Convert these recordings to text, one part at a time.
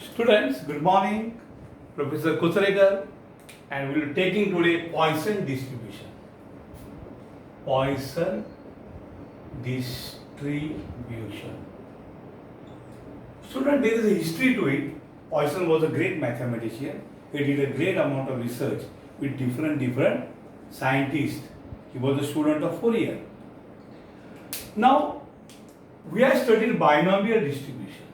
Students, good morning. Professor Kusarekar, and we will taking today Poisson distribution. Poisson distribution. Student, there is a history to it. Poisson was a great mathematician. He did a great amount of research with different scientists. He was a student of Fourier. Now, we have studied binomial distribution.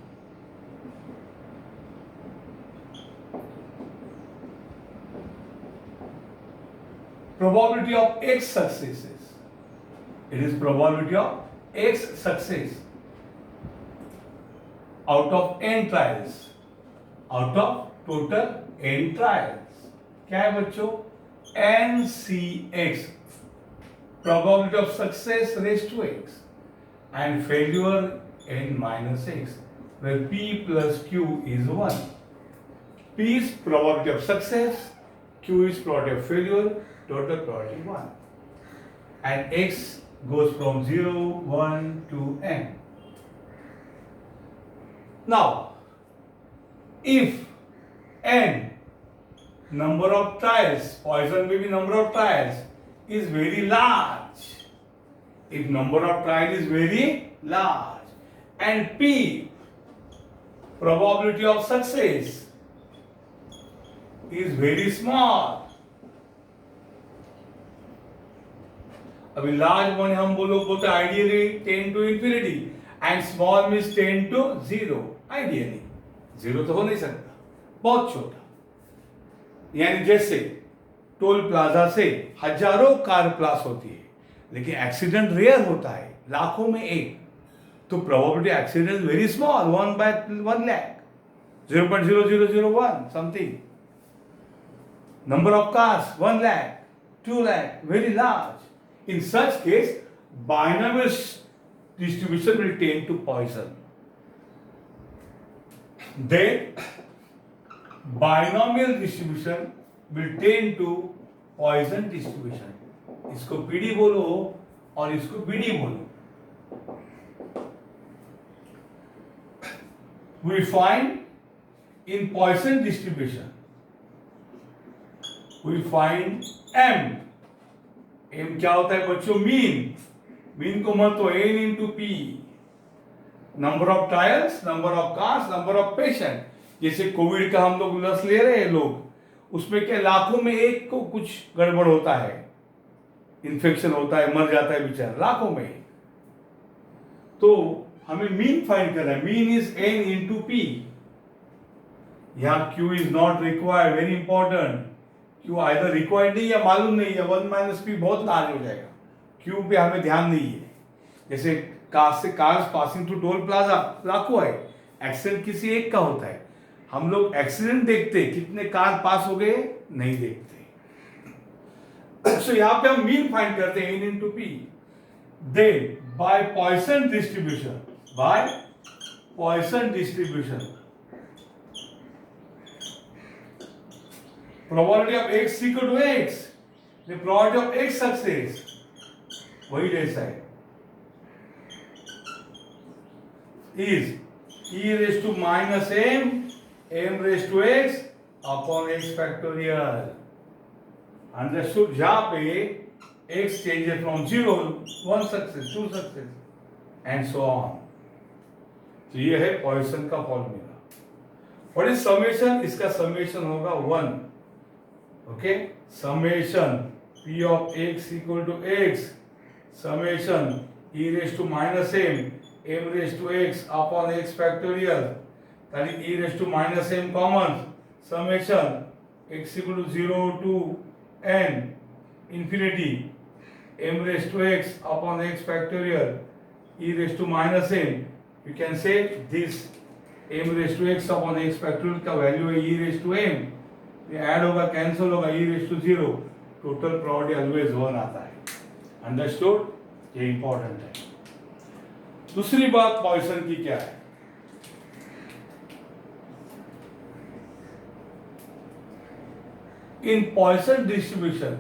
Probability of X successes. It is probability of X success out of n trials. Out of total n trials. क्या है बच्चों? NCX. Probability of success raised to X. And failure n minus X. Where P plus Q is 1. P is probability of success. Q is probability of failure. Total probability 1. And X goes from 0, 1 to n. Now, if n number of trials, Poisson may be number of trials, is very large, if number of trials is very large, and P, probability of success, is very small, अभी large one हम लोग बोलते हैं ideally 10 to infinity and small means 10 to 0. Ideally 0 तो हो नहीं सकता, बहुत छोटा. यानी जैसे टोल प्लाजा से हजारों कार पास होती है लेकिन एक्सीडेंट रेयर होता है, लाखों में एक, तो probability accident very small, 1/1 lakh, 0.0001 something. Number of cars 1 lakh, 2 lakh, very large. In such case, binomial distribution will tend to Poisson. Then, binomial distribution will tend to Poisson distribution. इसको PD बोलो और इसको BD बोलो. We find in Poisson distribution, we find M. M क्या होता है बच्चों? Mean. Mean को मत तो n into P. Number of trials, number of cars, number of patient. जैसे कोविड का हम लोग लस ले रहे हैं लोग, उसमें क्या लाखों में एक को कुछ गड़बड़ होता है, इन्फेक्शन होता है, मर जाता है बेचारा, लाखों में. तो हमें मीन फाइंड करना है. Mean is n into P. यहाँ q is not required, very important. Q either required नहीं या मालूम नहीं है, 1 minus p बहुत लार्ज हो जाएगा. क्यू पे हमें ध्यान नहीं है. जैसे cars passing through toll plaza लाखों है, एक्सीडेंट किसी एक का होता है. हम लोग एक्सीडेंट देखते, कितने कार पास हो गए नहीं देखते. सो यहाँ पे हम मीन फाइंड करते हैं n into p. Then by Poisson distribution, probability of x equal to x, the probability of x success वही जैसा है, is e raised to minus m raised to x upon x factorial. Understood? जहाँ पे x changes from 0, 1 success, 2 success and so on. तो ये है Poisson का formula. What is summation? इसका समेशन होगा 1. Okay, summation p of x equal to x, summation e raised to minus m raised to x upon x factorial, that is e raised to minus m common, summation x equal to 0 to n infinity m raised to x upon x factorial e raised to minus m. You can say this m raised to x upon x factorial का value है e raised to m. ये add होगा, cancel होगा, e raised to 0. Total probability always 1 आता है. Understood? ये important है. दूसरी बात पॉइसन की क्या है? In Poisson distribution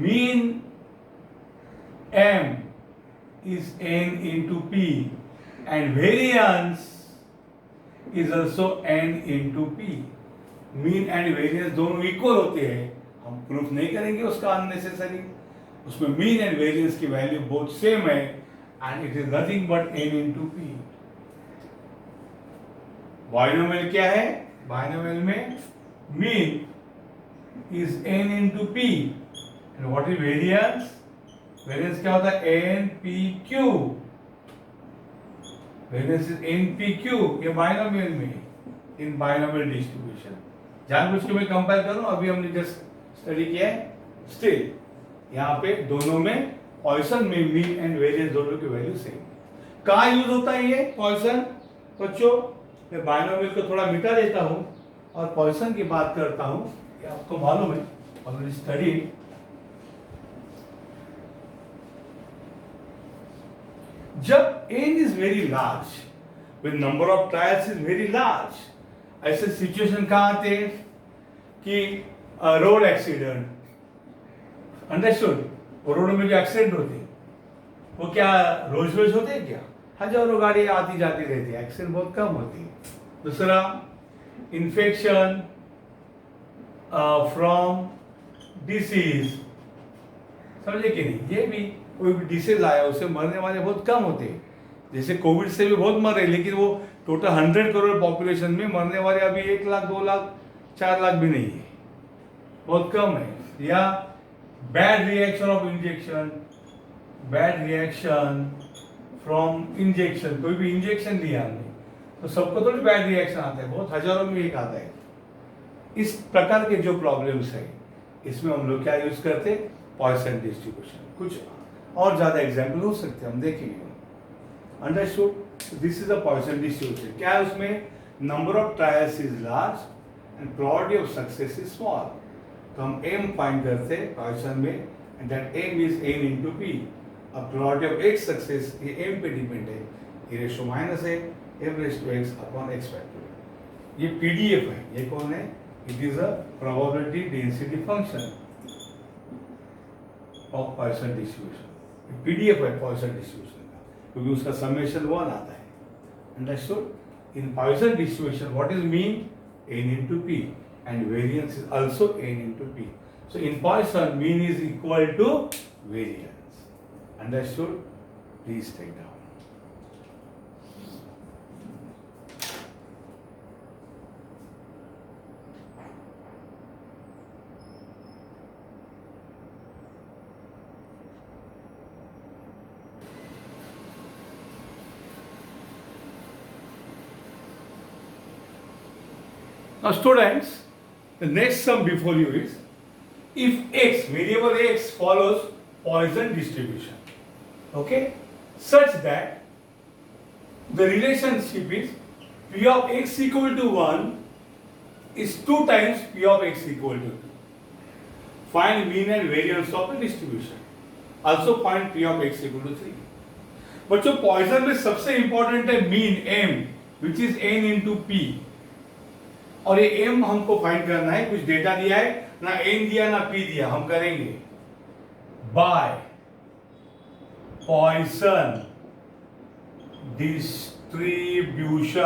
mean m is n into p and variance is also n into P. Mean and variance दोनों इक्वल होते हैं, हम प्रूफ नहीं करेंगे उसका अननेसेसरी। उसमें मीन एंड वेरियंस की वैल्यू बोथ सेम है and it is nothing but n into P. Binomial क्या है? बाइनोमियल में mean is n into P and what is variance? Variance क्या होता है? n p q। Variance is n p q, ये binomial में, इन binomial distribution. जानबूझ के मैं कंपेयर करूं, अभी हमने जस्ट स्टडी किया है। स्टिल यहाँ पे दोनों में पॉइसन में मीन एंड वेरियंस दोनों की वैल्यू सेम। कहाँ यूज होता है ये पॉइसन? बच्चों मैं बाइनोमियल को थोड़ा मिटा देता हूं और पॉइसन की बात करता हूं। ये आपको मालूम है, ऑलरेडी स्टडी। जब n is very large, when number of trials is very large, ऐसे सिचुएशन कहाँ आते हैं कि रोड एक्सीडेंट, अंडरस्टूड? रोड में जो एक्सीडेंट होते हैं वो क्या रोज रोज होते हैं क्या? हजारों गाड़ी आती जाती रहती है, एक्सीडेंट बहुत कम होती है। दूसरा, इन्फेक्शन फ्रॉम डिसीज, समझे कि नहीं? ये भी कोई भी डिसीज आया उससे मरने वाले बहुत कम होते हैं। जैसे कोविड से भी बहुत मर रहे, लेकिन वो टोटल 100 करोड़ पॉपुलेशन में मरने वाले अभी 1 लाख 2 लाख 4 लाख भी नहीं है, बहुत कम है। या bad reaction of injection, bad reaction from injection, कोई भी इंजेक्शन लिया हमने तो सबको थोड़ी बैड रिएक्शन आता है, बहुत हजारों में एक आता है। इस प्रकार के जो प्रॉब्लम्स है इसमें हम लोग क्या यूज करते हैं? Poisson distribution. कुछ और ज्यादा एग्जाम्पल हो सकते हैं, हम देखेंगे। Understood? This is a Poisson distribution. क्या है उसमें? Number of trials is large and probability of success is small. तो हम m फाइंड करते हैं पॉइसन में, and that m is n into पी। अब प्रोबेबिलिटी ऑफ x सक्सेस ये m पे डिपेंड है, e raise to minus a m raise to x upon x factorial. ये पीडीएफ है, ये कौन है? It is a probability density function of Poisson distribution. PDF है पॉइसन डिस्ट्रीब्यूशन का, क्योंकि उसका समेशन 1 आता है। Understood? In Poisson distribution what is mean? n into p and variance is also n into p. So in Poisson mean is equal to variance. Understood? Please take down. Now students, the next sum before you is, if x, variable x follows Poisson distribution, okay, such that the relationship is p of x equal to 1 is 2 times p of x equal to 2. Find mean and variance of the distribution. Also find p of x equal to 3. बच्चों Poisson में सबसे important है mean m, which is n into p. और ये m हमको find करना है। कुछ डेटा दिया है, ना n दिया ना p दिया, हम करेंगे by Poisson distribution.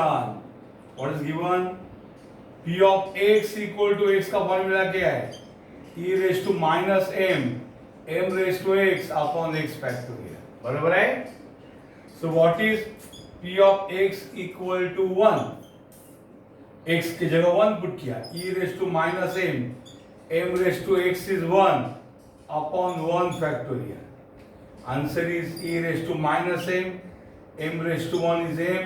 What is given? p of x equal to x का फॉर्मूला क्या है? e raise to minus m raise to x upon x factorial. बराबर है? So what is p of x equal to 1? x की जगह 1 put किया, e raise to minus m raise to x is 1 upon 1 factorial. Answer is e raise to minus m raise to 1 is m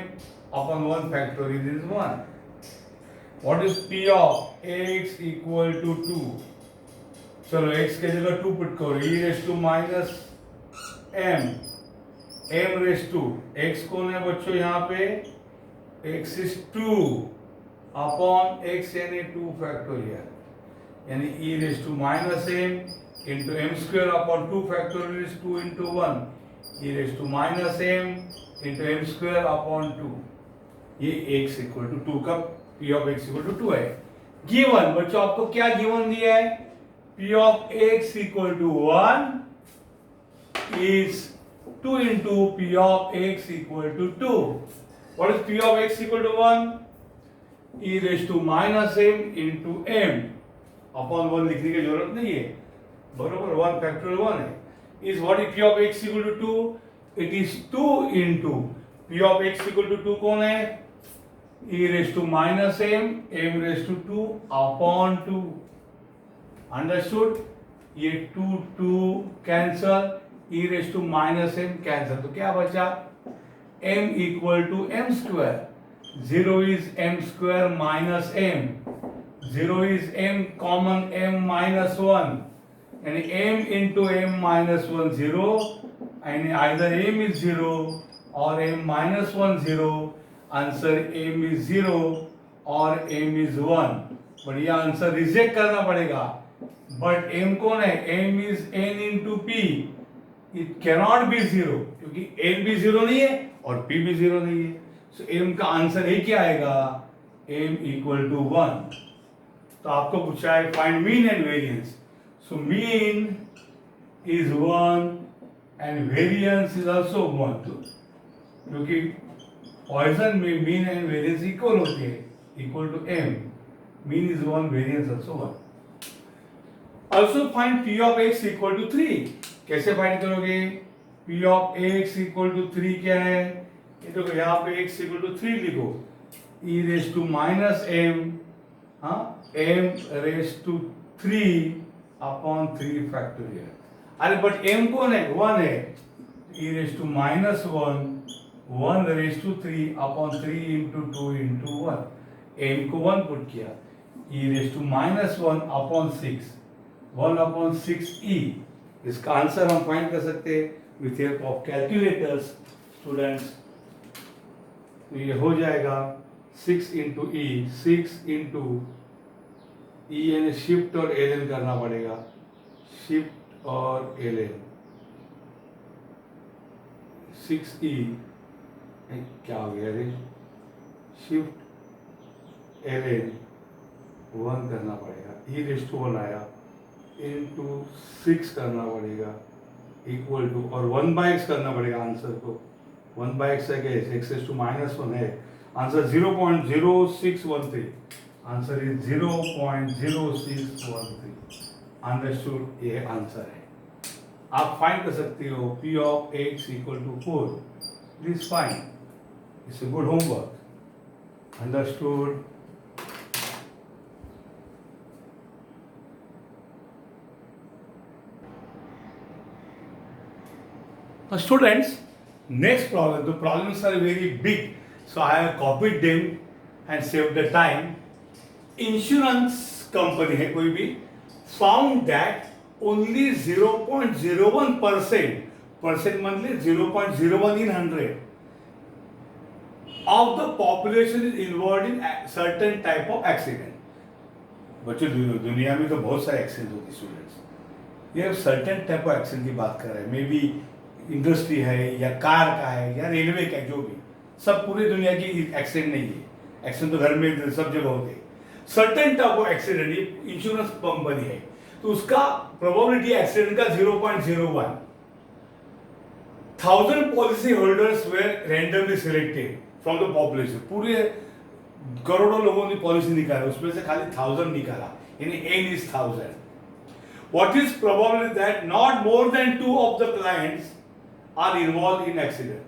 upon 1 factorial is 1। What is p of x equal to 2? चलो x की जगह 2 put करो, e raise to minus m raise to x कौन है बच्चों यहाँ पे? x is 2 upon x यानी 2 फैक्टोरियल, यानी e raise to minus m into m square upon 2 factorial is 2 into 1, e raise to minus m into m square upon 2। ये x equal to 2 का p of x equal to 2 है। Given बच्चों आपको क्या given दिया है? p of x equal to 1 is 2 into p of x equal to 2. What is p of x equal to 1? E raise to minus m into m upon 1 लिखने की जरूरत नहीं है, बरोबर 1 फैक्टोरियल 1 है. Is what is P of X equal to 2? It is 2 into P of X equal to 2 कौन है? E raise to minus M raise to 2 upon 2. Understood? ये 2 cancel, e raise to minus M cancel, तो क्या बचा? m equal to M square. 0 is m square minus m. 0 is m common m minus 1. And m into m minus 1 0. And either m is 0 or m minus 1 0. Answer m is 0 or m is 1. But ये answer reject करना पड़ेगा. But m कौन है? m is n into p. It cannot be 0 क्योंकि n भी 0 नहीं है और p भी 0 नहीं है. सो m का आंसर ही क्या आएगा? m equal to 1. तो आपको पूछा है find mean and variance. So mean is 1 and variance is also 1, क्योंकि पॉइसन में मीन एंड वेरियंस इक्वल होते हैं, equal to m. Mean is 1, variance also 1. Also find p of x equal to 3. कैसे find करोगे? p of x equal to 3 क्या है? ये देखो यहाँ पे x इक्वल टू 3 लिखो. e raise to minus m, हाँ, m raise to 3 upon 3 factorial. अरे बट m कौन है? 1 है. e raise to minus 1 raise to 3 upon 3 into 2 into 1. m को 1 पुट किया. e raise to minus 1 upon 6, 1 upon 6e. इसका answer हम find कर सकते हैं with help of calculators students. तो ये हो जाएगा 6 इंटू ई, 6 इंटू ई, यानी शिफ्ट और एल करना पड़ेगा. शिफ्ट और एल 6e, क्या हो गया रे? शिफ्ट एल 1 करना पड़ेगा. ई रेस टू 1 आया इंटू 6 करना पड़ेगा इक्वल टू, और 1/x करना पड़ेगा आंसर को. 1/x है क्या? x रेस टू माइनस 1 है. आंसर 0.0613. Answer is 0.0613. अंडरस्टूड? ये आंसर है. आप फाइंड कर सकते हो p of x equal to 4. Please find. It's a good homework. Understood? Students, next problem. The problems are very big, so I have copied them and saved the time. Insurance company है कोई भी, found that only 0.01% monthly 0.01 in 100 of the population is involved in a certain type of accident. बच्चों दुनिया में तो बहुत सारे accident होते हैं स्टूडेंट्स. ये सर्टेन टाइप ऑफ एक्सीडेंट की बात कर रहे हैं. मे बी इंडस्ट्री है या कार का है या रेलवे का, जो भी, सब पूरी दुनिया की एक्सीडेंट नहीं है. एक्सीडेंट तो घर में सब जगह होते हैं. सर्टेन टाइप ऑफ एक्सीडेंट ये इंश्योरेंस कंपनी है, तो उसका प्रोबेबिलिटी एक्सीडेंट का 0.01. 1000 policy holders were randomly selected from the population. पूरे करोड़ों लोगों ने पॉलिसी निकाला, उसमें से खाली 1000 निकाला, यानी n is 1000. What is probability that not more than 2 of the clients are involved in accident?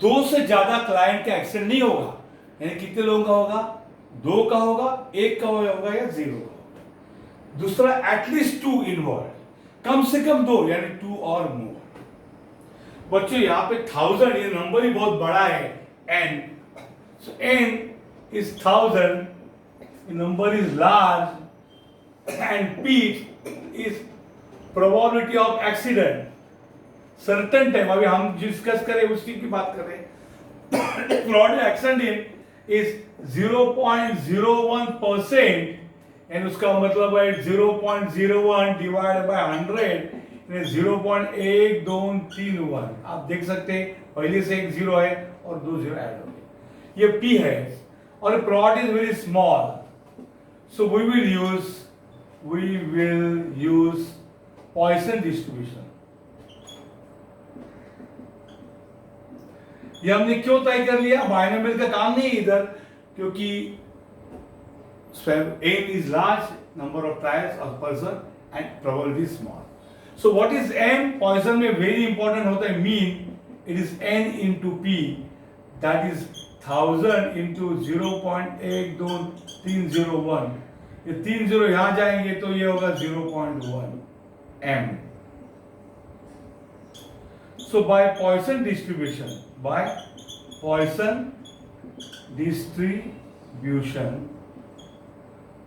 2 से ज्यादा क्लाइंट का एक्सीडेंट नहीं होगा. यानी कितने लोगों का होगा? 2 का होगा, 1 का होगा या 0 का होगा. दूसरा एटलीस्ट 2 इन्वॉल्व, कम से कम 2, यानी 2 और मोर. बच्चों यहाँ पे 1000, ये नंबर ही बहुत बड़ा है. n, so n is 1000, number is large, and p is probability of accident. Certain time, अभी हम डिस्कस करें उसी की बात कर रहे हैं. probability accident is 0.01%, एंड उसका मतलब है 0.01 डिवाइड बाय 100, 0.1231. आप देख सकते हैं पहले से एक 0 है और 2 0 ऐड हो गए. ये p है और probability is very small, so we will use Poisson distribution. ये हमने क्यों तय कर लिया? बायनोमियल का काम नहीं है इधर, क्योंकि So n is large, number of trials or person, and probability is small. So what is m? Poisson में very important होता है mean. It is n into p. That is 1000 into 0.12301. ये 3 0 यहाँ जाएंगे तो ये होगा 0.1 m. So by Poisson distribution,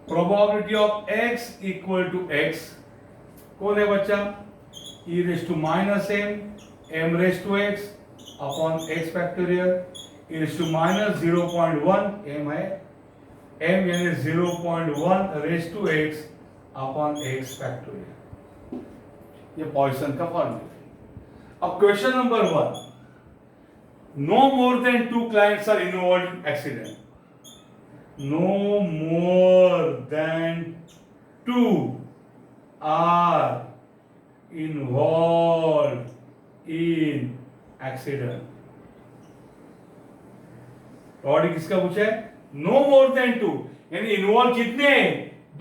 probability of x equal to x, कौन है बच्चा? e raised to minus m raised to x upon x factorial, e raised to minus 0.1 m है, m यानी 0.1 raised to x upon x factorial. ये Poisson का formula. अब question number 1, no more than 2 clients are involved in accident. No more than 2 are involved in accident. Property किसका पूछा है? No more than 2, यानी involve कितने हैं?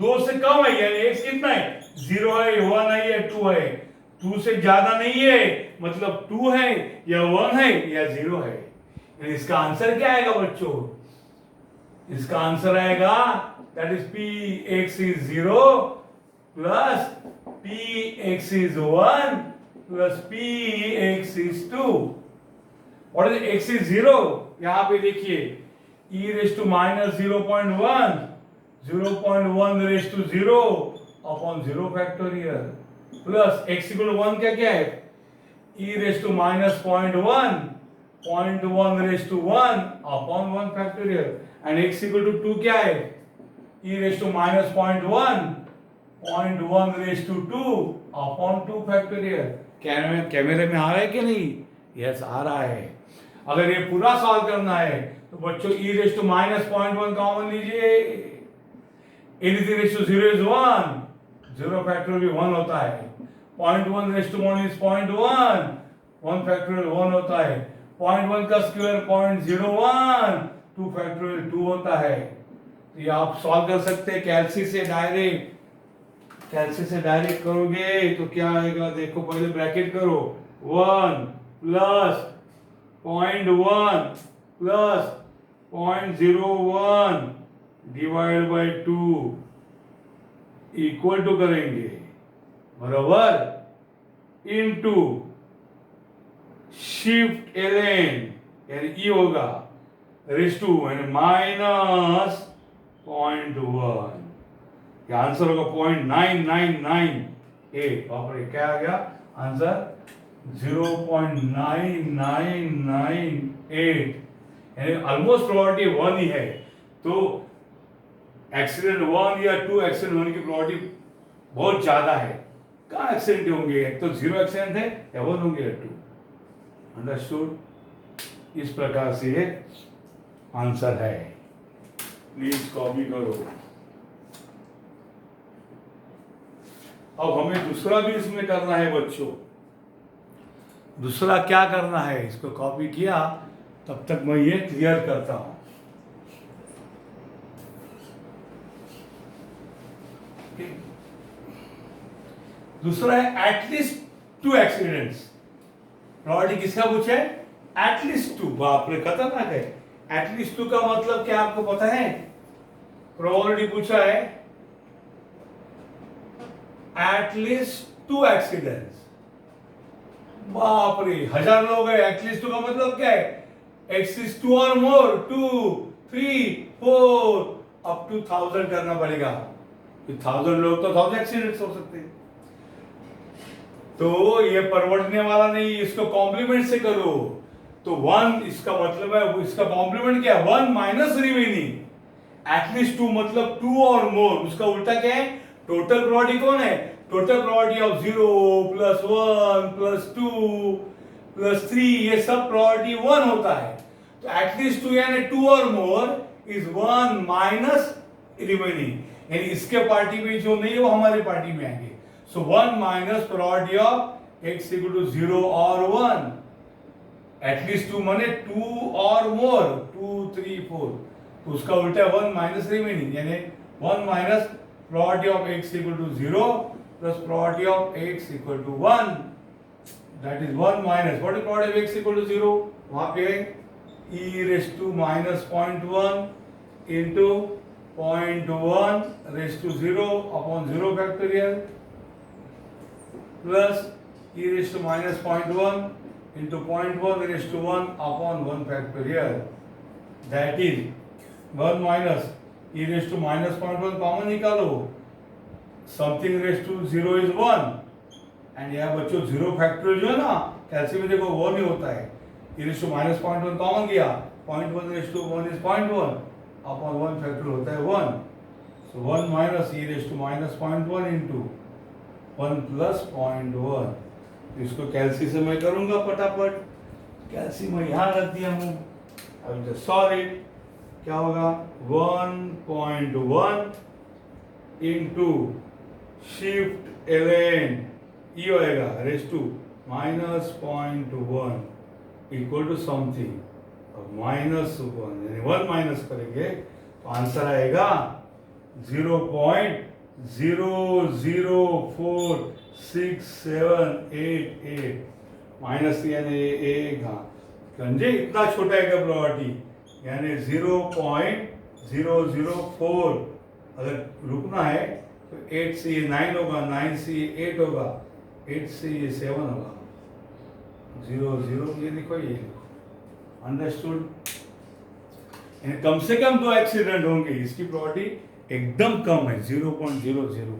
2 से कम है, यानी x कितना है? 0 है, 1 है या 2 है. 2 से ज्यादा नहीं है, मतलब 2 है या 1 है या 0 है. यानी इसका आंसर क्या आएगा बच्चों? इसका आंसर आएगा that is px is 0 plus px is 1 plus px is 2. What is x is 0? यहां पे देखिए e raised to minus 0.1 raised to 0 upon 0 factorial plus x equal to 1 क्या है? e raised to minus 0.1 raised to 1 upon 1 factorial and x equal to 2 क्या है? e raised to minus 0.1 raised to 2 upon 2 factorial. कैमरे में आ रहा है कि नहीं? यस आ रहा है. अगर ये पूरा सॉल्व करना है तो बच्चों e raised to minus 0.1 common लीजिए. anything raised to 0 is 1. 0 factorial भी 1 होता है. 0.1 raised to 1 is 0.1. 1 factorial 1 होता है. 0.1 का स्क्वायर 0.01. 2 factorial 2 होता है. तो ये आप सॉल्व कर सकते हैं कैलसी से डायरेक्ट करोगे तो क्या आएगा? देखो पहले ब्रैकेट करो. 1 plus 0.1 plus 0.01 divide by 2 equal to करेंगे बराबर इनटू शिफ्ट ln यानी e होगा रेज टू यानी माइनस 0.1. ये आंसर होगा 0.9998. बाप रे क्या आ गया आंसर? 0.9998 यानी ऑलमोस्ट प्रोबेबिलिटी 1 ही है. तो एक्सीडेंट 1 या 2 एक्सीडेंट होने की प्रोबेबिलिटी बहुत ज्यादा है. कहाँ एक्सीडेंट होंगे? एक तो 0 एक्सीडेंट है या 1 होंगे या 2. अंडरस्टूड? इस प्रकार से ये आंसर है. प्लीज कॉपी करो. अब हमें दूसरा भी इसमें करना है बच्चों. दूसरा क्या करना है? इसको कॉपी किया तब तक मैं ये क्लियर करता हूं. दूसरा है एटलीस्ट 2 एक्सीडेंट्स. प्रोबेबिलिटी किसका पूछा है? एटलीस्ट 2. बाप रे खतरनाक है. एटलीस्ट 2 का मतलब क्या आपको पता है? प्रोबेबिलिटी पूछा है एटलीस्ट 2 एक्सीडेंट्स. बाप रे 1000 लोग हैं. एटलीस्ट 2 का मतलब क्या है? x is 2 or more. 2 3 4 up to 1000 करना पड़ेगा. 1000 लोग तो 1000 एक्सीडेंट्स हो सकते हैं. तो ये परवड़ने वाला नहीं. इसको कॉम्प्लीमेंट से करो तो 1 इसका मतलब है. इसका कॉम्प्लीमेंट क्या है? 1 माइनस रिमेनिंग. एटलीस्ट 2 मतलब 2 और मोर. उसका उल्टा क्या है? टोटल प्रोबेबिलिटी कौन है? Total probability of 0 plus 1 plus 2 plus 3 ये सब प्रोबेबिलिटी 1 होता है. तो एटलीस्ट 2 यानी 2 और मोर इज 1 माइनस रिमेनिंग. यानी इसके पार्टी में जो नहीं है वो हमारे पार्टी में आएंगे. So 1 minus probability of x equal to 0 और 1. एटलीस्ट 2 माने 2 और मोर 2 3 4. तो उसका उल्टा 1 माइनस रिमेनिंग यानी 1 minus probability of x equal to 0 plus probability of x equal to 1. That is 1 minus, what is probability of x equal to 0? वहाँ पे e raised to minus 0.1 into 0.1 raised to 0 upon 0 factorial plus e raised to minus 0.1 into 0.1 raised to 1 upon 1 factorial. That is 1 minus e raised to minus 0.1 common निकालो, something raised to 0 is 1 and यहाँ बच्चों 0 factorial जो है ना कैलसी में देखो वो नहीं होता है, e raised to minus 0.1 common किया, 0.1 raised to 1 is 0.1 upon 1 factorial होता है 1. So 1 minus e raised to minus 0.1 into 1 plus 0.1. इसको कैलसी से मैं करूंगा फटाफट, कैलसी में यहाँ रख दिया हूँ, अब जस्ट सॉल्व क्या होगा 1.1 इंटू शिफ्ट ln ई होएगा raise to minus 0.1 equal to something, अब माइनस 1 यानी 1 माइनस करेंगे तो आंसर आएगा 0.004678 माइनस यानी एक, हाँ म्हणजे इतना छोटा है का प्रोबेबिलिटी यानी 0.004, अगर रुकना है तो 8 से ये 9 होगा, 9 से ये 8 होगा, 8 से ये 7 होगा, 0 ये लिखो ये लिखो, अंडरस्टूड. कम से कम 2 एक्सीडेंट होंगे, इसकी प्रोबेबिलिटी एकदम कम है 0.00.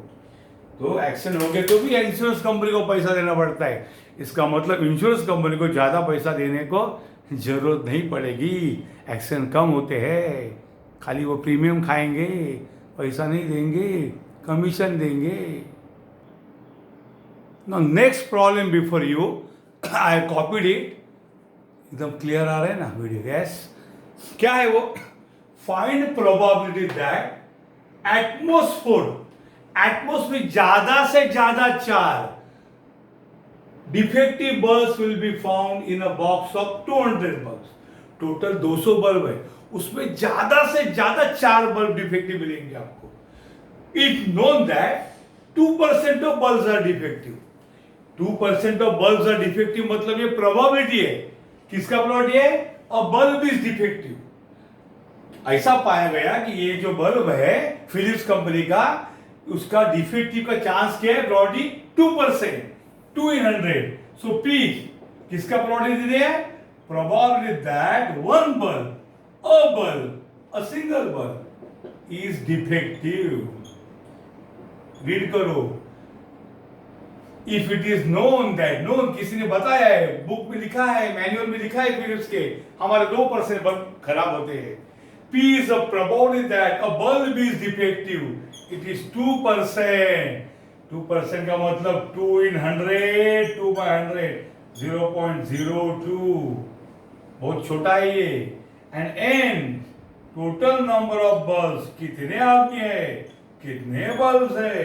तो एक्सीडेंट होंगे तो भी इंश्योरेंस कंपनी को पैसा देना पड़ता है, इसका मतलब इंश्योरेंस कंपनी को ज़्यादा पैसा देने को जरूरत नहीं पड़ेगी, एक्सीडेंट कम होते हैं, खाली वो प्रीमियम खाएंगे, पैसा नहीं देंगे, कमीशन देंगे. Now next problem before you, I copied it, एकदम क्लियर आ रहा है ना वीडियो? यस. क्या है वो? फाइंड प्रोबेबिलिटी दैट एटमॉस्फेयर ज्यादा से ज्यादा 4 defective bulbs will be found in a box of 200 bulbs. Total 200 bulb है, उसमें ज्यादा से ज्यादा 4 बल्ब डिफेक्टिव मिलेंगे आपको. It known that 2% of bulbs are defective. 2% of bulbs are defective मतलब ये प्रोबेबिलिटी है. किसका प्रोबेबिलिटी है? A bulb is defective. ऐसा पाया गया कि ये जो बल्ब है फिलिप्स कंपनी का, उसका डिफेक्टिव का चांस क्या है? Probability 2%, 2 in 100. So P किसका प्रोबेबिलिटी दिया है? Probability that one bulb, a single bulb is defective. Read करो. If it is known that, known किसी ने बताया है, बुक में लिखा है, मैनुअल में लिखा है फिलिप्स के, हमारे 2% बल्ब खराब होते हैं. P is a probability that a bulb is defective. It is 2%. 2% का मतलब 2 in 100, 2 by 100, 0.02. बहुत छोटा है ये. And n total number of bulbs, कितने आदमी है, कितने बल्ब्स है,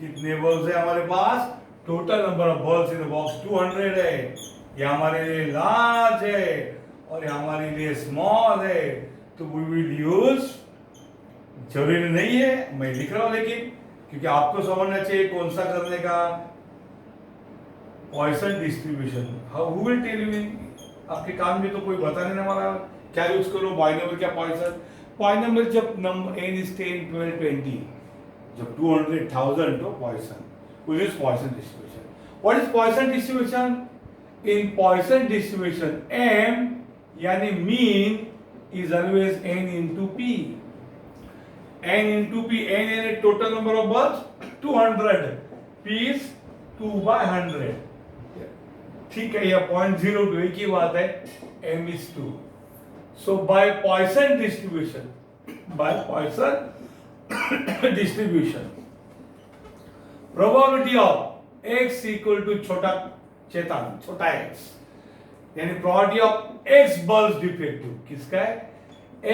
कितने बल्ब्स है हमारे पास? Total number of bulbs in the box 200 है. ये हमारे लिए लार्ज है और ये हमारे लिए स्मॉल है. तो वी विल यूज, जरूरी नहीं है मैं लिख रहा हूं, लेकिन क्योंकि आपको समझना चाहिए कौन सा करने का. Poisson distribution, who will tell you? आपके काम में तो कोई बता नहीं वाला क्या यूज करो, बाइनोमियल क्या पॉइसन. बाइनोमियल जब नंबर n is 10, 12, 20, जब 200,000 तो Poisson, which is Poisson distribution. What is Poisson distribution? In Poisson distribution, m यानी mean is always n into p. n into p, n यानी total number of bulbs 200, p is 2 by 100. ठीक है, यह 0.02 एक ही बात है. m is 2. So by Poisson distribution, probability of x equal to छोटा x, यानी probability of x bulbs defective. किसका है?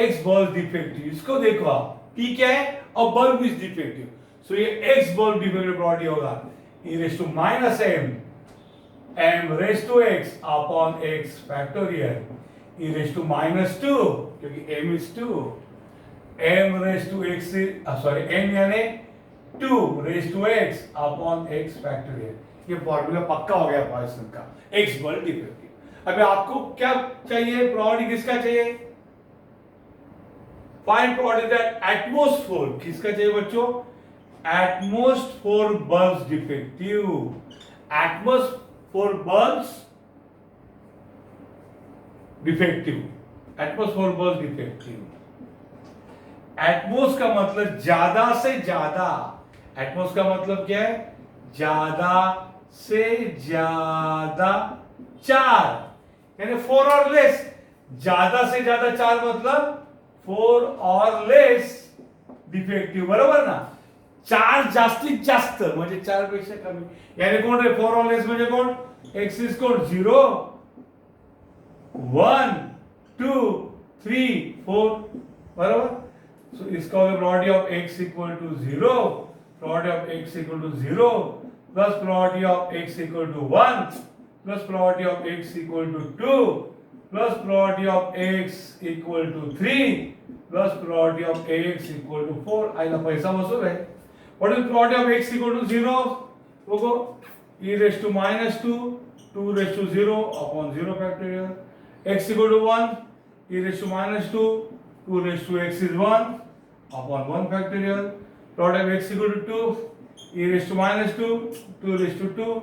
x bulb defective. इसको देखो आप, p क्या है? a bulb is defective. So ये x bulb defective probability होगा e raised to minus m raised to x upon x factorial, e raised to minus 2 क्योंकि m is 2. m raise to x sorry m यानी 2 raise to x upon x factorial. ये formula पक्का हो गया Poisson का, x बल defective. अभी आपको क्या चाहिए, प्रॉपर्टी किसका चाहिए, फाइंड प्रॉपर्टी दैट एटमॉस्फेयर किसका चाहिए बच्चों, atmosphere bulbs defective, atmosphere bulbs defective, atmosphere bulbs defective. Atmos का मतलब ज्यादा से ज्यादा, एटमॉस का मतलब क्या है, ज्यादा से ज्यादा 4 यानी 4 और लेस, ज्यादा से ज्यादा 4 मतलब 4 और लेस डिफेक्टिव, बरोबर ना। 4 जास्तीत जास्त म्हणजे 4 पेक्षा कमी यानी कोण रे, 4 और लेस म्हणजे कोण, एक्सिस कोण 0 1 2 3 4, बरोबर। So इसका होगा property of x equal to 0, property of x equal to 0 plus property of x equal to 1 plus property of x equal to 2 plus property of x equal to 3 plus property of x equal to 4। आइला पैसा वसूल है। What is property of x equal to 0? देखो e raised to minus 2 2 raised to 0 upon 0 factorial, x equal to 1 e raised to minus 2 2 raised to x is 1 upon 1 factorial, product of x equal to 2 e raised to minus 2 2 raised to 2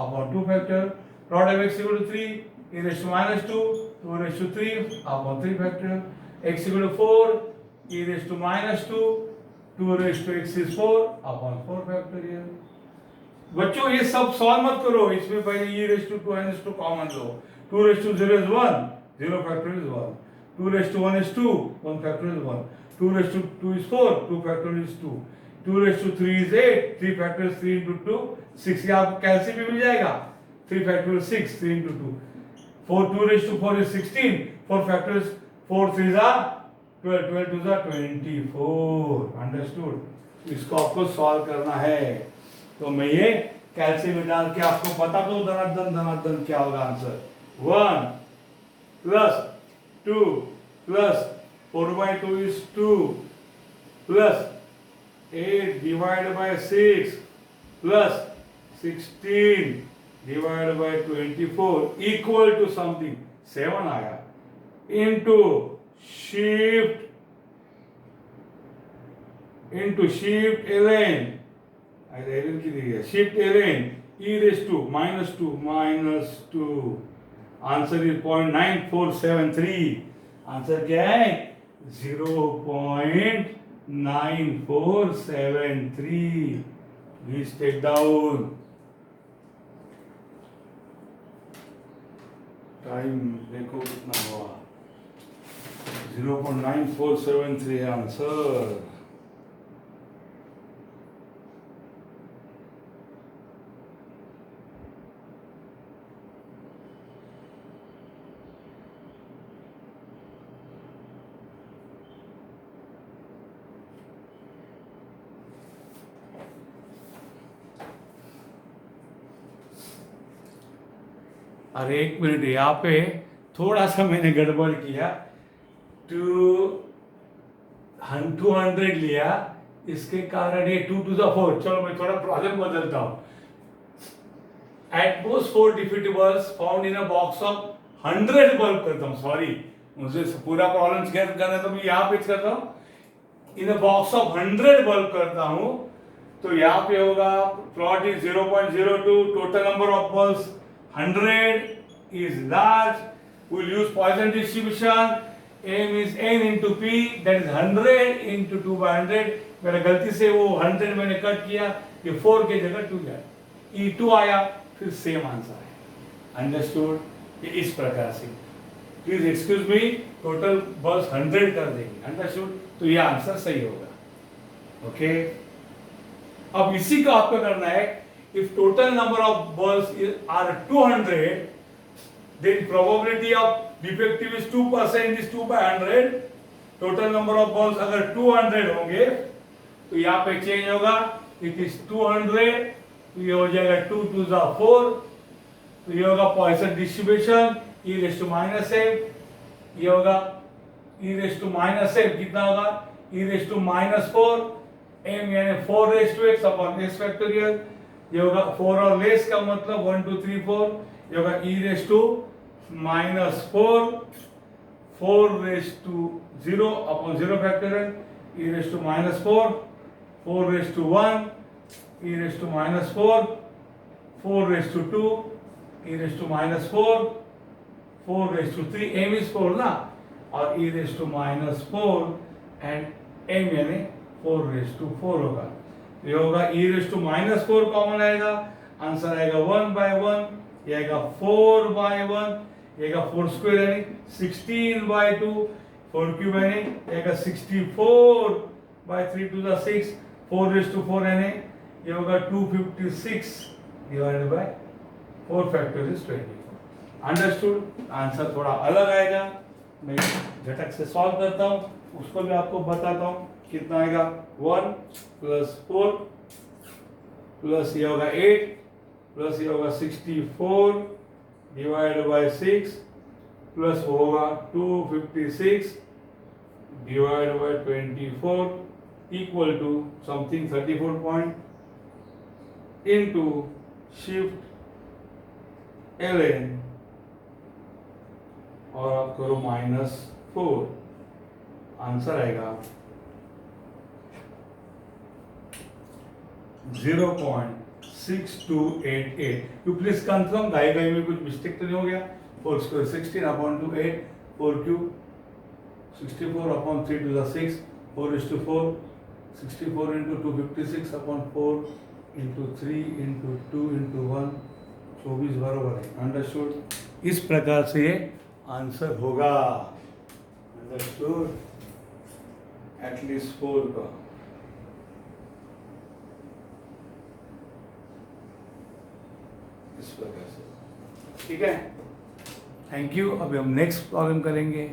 upon 2 factorial, product of x equal to 3 e raised to minus 2 2 raised to 3 upon 3 factorial, x equal to 4 e raised to minus 2 2 raised to x is 4 upon 4 factorial। बच्चों ये सब solve मत करो, इसमें पहले e raised to 2 n raised to common low, 2 raised to 0 is 1 0 factorial is 1, 2 raised to 1 is 2 1 factorial is 1, 2 raised to 2 is 4 2 factorial is 2, 2 raised to 3 is 8 3 factorial is 3 into 2 6, ये आपको कैलसी भी मिल जाएगा, 3 factorial 6 3 into 2, 4 2 raised to 4 is 16 4 factorial is 4 3s are 12 12 2s are 24, understood. इसको आपको solve करना है, तो मैं ये कैलसी में डाल के आपको बता दो धनाधन क्या होगा answer, 1 plus 2 plus 4 by 2 is 2 plus 8 divided by 6 plus 16 divided by 24 equal to something 7 आया into shift ln, ln की दी है, shift ln e raised to minus 2 answer is 0.9473, answer क्या है 0.9473। प्लीज टेक डाउन, टाइम देखो कितना हुआ, 0.9473 answer. अरे एक मिनट, यहाँ पे थोड़ा सा मैंने गड़बड़ किया, 200 लिया, इसके कारण ये 2 to the 4, चलो मैं थोड़ा प्रॉब्लम बदलता हूँ। Atmosphere defectives found in a box of 100 bulb करता हूँ, सॉरी मुझे पूरा प्रॉब्लम करना तो मैं यहाँ पे करता हूँ, इन अ बॉक्स ऑफ 100 बल्ब करता हूँ, तो यहाँ पे होगा plot is 0.02, total number of bulbs 100 is large, we'll use Poisson distribution, m is n into p, that is 100 into 2 by 100, मेरा गलती से वो 100 मैंने कट किया, ये 4 के जगह 2 जाए, E2 आया, फिर सेम आंसर है, अंडरस्टूड। ये इस प्रकार से, please excuse me, total bulbs 100 कर देंगे, अंडरस्टूड, तो ये आंसर सही होगा, ओके। अब इसी को आपको करना है, if total number of bulbs are 200, then probability of defective is 2%, is 2 by 100, total number of bulbs अगर 200 होंगे तो यहाँ पे चेंज होगा, it is 200, तो ये हो जाएगा 2 2 जा 4, तो ये होगा Poisson distribution, e raised to minus m, ये होगा e raised to minus m, कितना होगा e raise to minus 4, m यानी 4 raise to x upon x factorial, ये होगा 4 और लेस का मतलब 1 2 3 4, ये होगा e raise to minus 4, 4 raise to 0 upon 0 factorial, e raise to minus 4, 4 raise to 1, e raise to minus 4, 4 raise to 2, e raise to minus 4, 4 raise to 3, m is 4 ना, और e raise to minus 4 and m यानी 4 raise to 4 होगा। ये होगा e raise to minus 4 common आएगा, answer आएगा 1 bye 1, ये आएगा 4 बाय 1, ये आएगा 4 स्क्वायर यानी 16 बाय 2, 4 क्यूब यानी ये आएगा 64 by 3 to the 6, 4 raise to 4 यानी ये होगा 256 divided by 4 factor is 24। Understood? Answer थोड़ा अलग आएगा, मैं झटक से सॉल्व करता हूँ, उसको भी आपको बताता हूँ कितना आएगा। 1 प्लस 4 प्लस ये होगा 8 प्लस ये होगा 64 डिवाइड बाय 6 प्लस होगा 256 divide by 24 equal to something 34 point into shift ln और आप करो -4, आंसर आएगा 0.6288। यू प्लीज कंफर्म गाई में कुछ मिस्टेक तो नहीं हो गया। 4 square 16 upon 2 8, 4 cube 64 upon 3 to the 6, 4 is to 4, 64 into 256 upon 4 into 3 into 2 into 1, 24 बराबर है। अंडरस्टूड? इस प्रकार से ये आंसर होगा। अंडरस्टूड? एटलीस्ट 4 का। इस प्रकार से, ठीक है। Thank you. अभी हम नेक्स्ट प्रॉब्लम करेंगे।